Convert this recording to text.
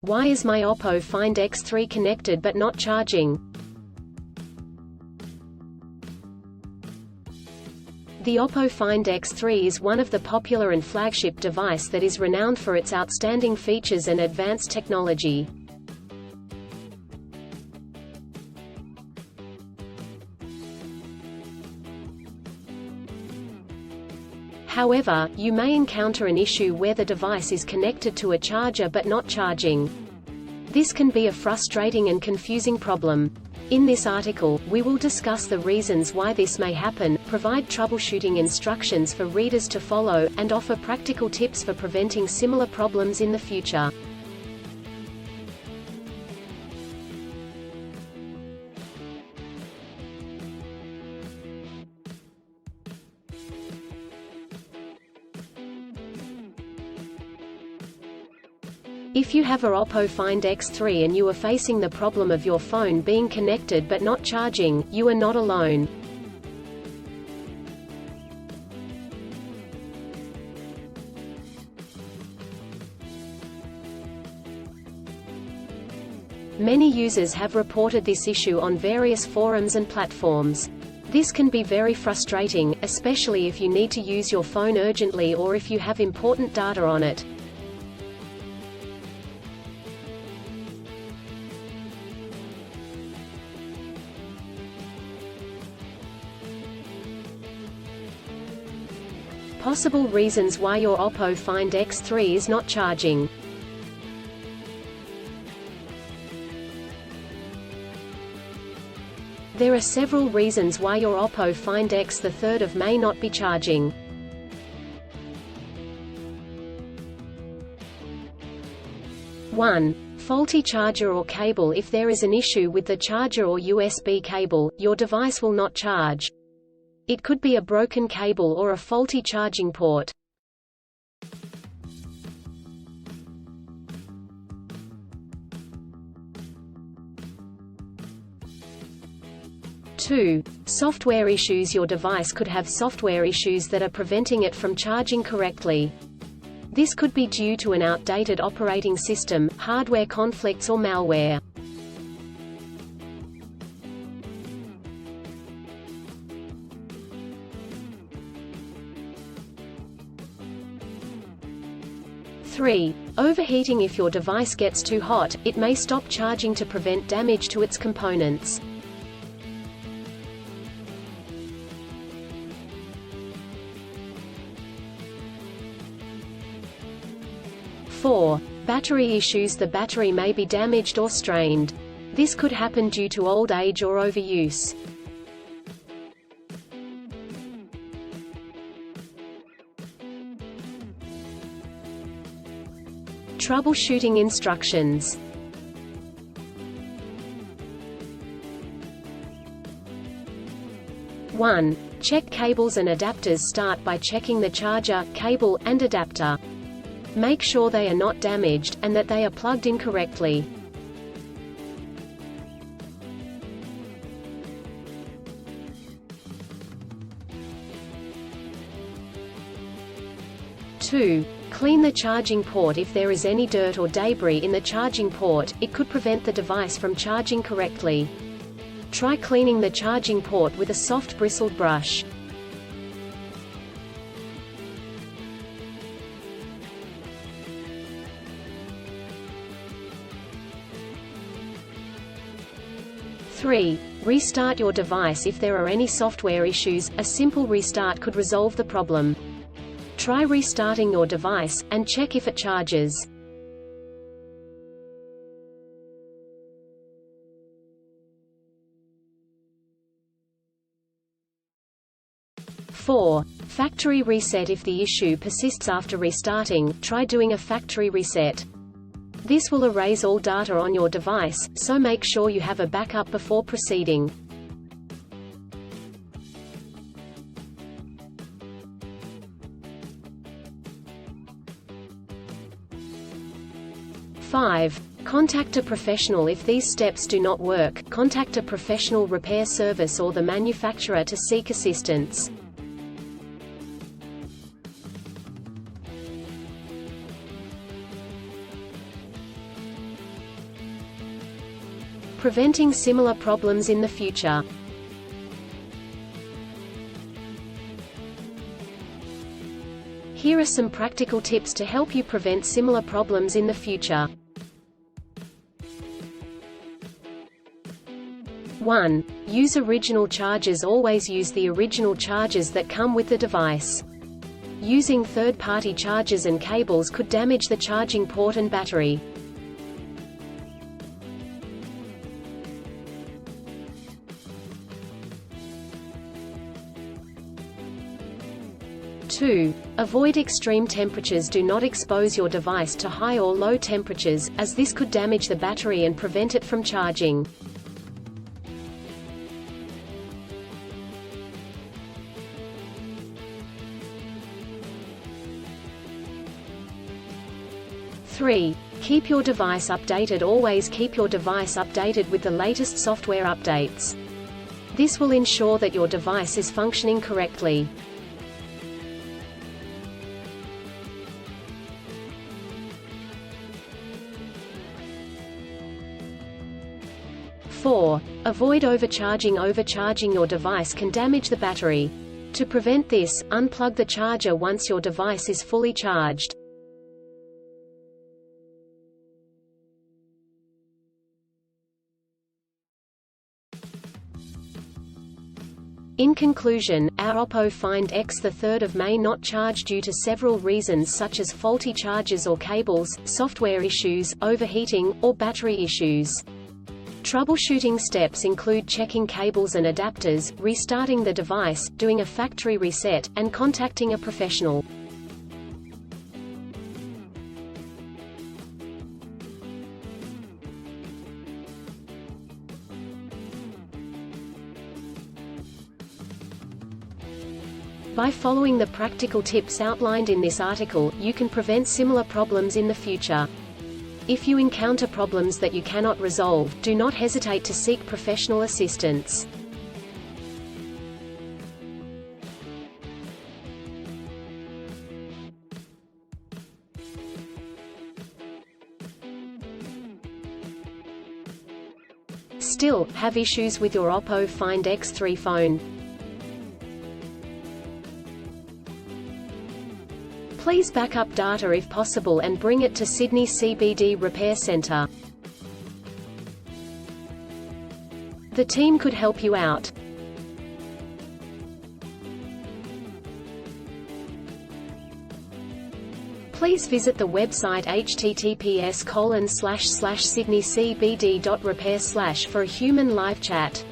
Why is my Oppo Find X3 connected but not charging? The Oppo Find X3 is one of the popular and flagship device that is renowned for its outstanding features and advanced technology. However, you may encounter an issue where the device is connected to a charger but not charging. This can be a frustrating and confusing problem. In this article, we will discuss the reasons why this may happen, provide troubleshooting instructions for readers to follow, and offer practical tips for preventing similar problems in the future. If you have a Oppo Find X3 and you are facing the problem of your phone being connected but not charging, you are not alone. Many users have reported this issue on various forums and platforms. This can be very frustrating, especially if you need to use your phone urgently or if you have important data on it. Possible reasons why your Oppo Find X3 is not charging. There are several reasons why your Oppo Find X3 may not be charging. (1) Faulty charger or cable. If there is an issue with the charger or USB cable, your device will not charge. It could be a broken cable or a faulty charging port. (2) Software issues. Your device could have software issues that are preventing it from charging correctly. This could be due to an outdated operating system, hardware conflicts or malware. (3) Overheating. If your device gets too hot, it may stop charging to prevent damage to its components. (4) Battery issues. The battery may be damaged or strained. This could happen due to old age or overuse. Troubleshooting instructions. (1) Check cables and adapters. Start by checking the charger, cable, and adapter. Make sure they are not damaged, and that they are plugged in correctly. (2) Clean the charging port. If there is any dirt or debris in the charging port, it could prevent the device from charging correctly. Try cleaning the charging port with a soft bristled brush. (3) Restart your device. If there are any software issues, a simple restart could resolve the problem. Try restarting your device, and check if it charges. (4) Factory reset. If the issue persists after restarting, try doing a factory reset. This will erase all data on your device, so make sure you have a backup before proceeding. (5) Contact a professional. If these steps do not work, contact a professional repair service or the manufacturer to seek assistance. preventing similar problems in the future. Here are some practical tips to help you prevent similar problems in the future. 1. Use original chargers. Always use the original chargers that come with the device. Using third-party chargers and cables could damage the charging port and battery. 2. Avoid extreme temperatures. Do not expose your device to high or low temperatures, as this could damage the battery and prevent it from charging. 3. Keep your device updated. Always keep your device updated with the latest software updates. This will ensure that your device is functioning correctly. 4. Avoid overcharging. Overcharging your device can damage the battery. To prevent this, unplug the charger once your device is fully charged. In conclusion, our Oppo Find X3 of May not charge due to several reasons such as faulty chargers or cables, software issues, overheating, or battery issues. Troubleshooting steps include checking cables and adapters, restarting the device, doing a factory reset, and contacting a professional. By following the practical tips outlined in this article, you can prevent similar problems in the future. If you encounter problems that you cannot resolve, do not hesitate to seek professional assistance. Still, have issues with your Oppo Find X3 phone? Please back up data if possible and bring it to Sydney CBD Repair Centre. The team could help you out. Please visit the website https://sydneycbd.repair/ for a human live chat.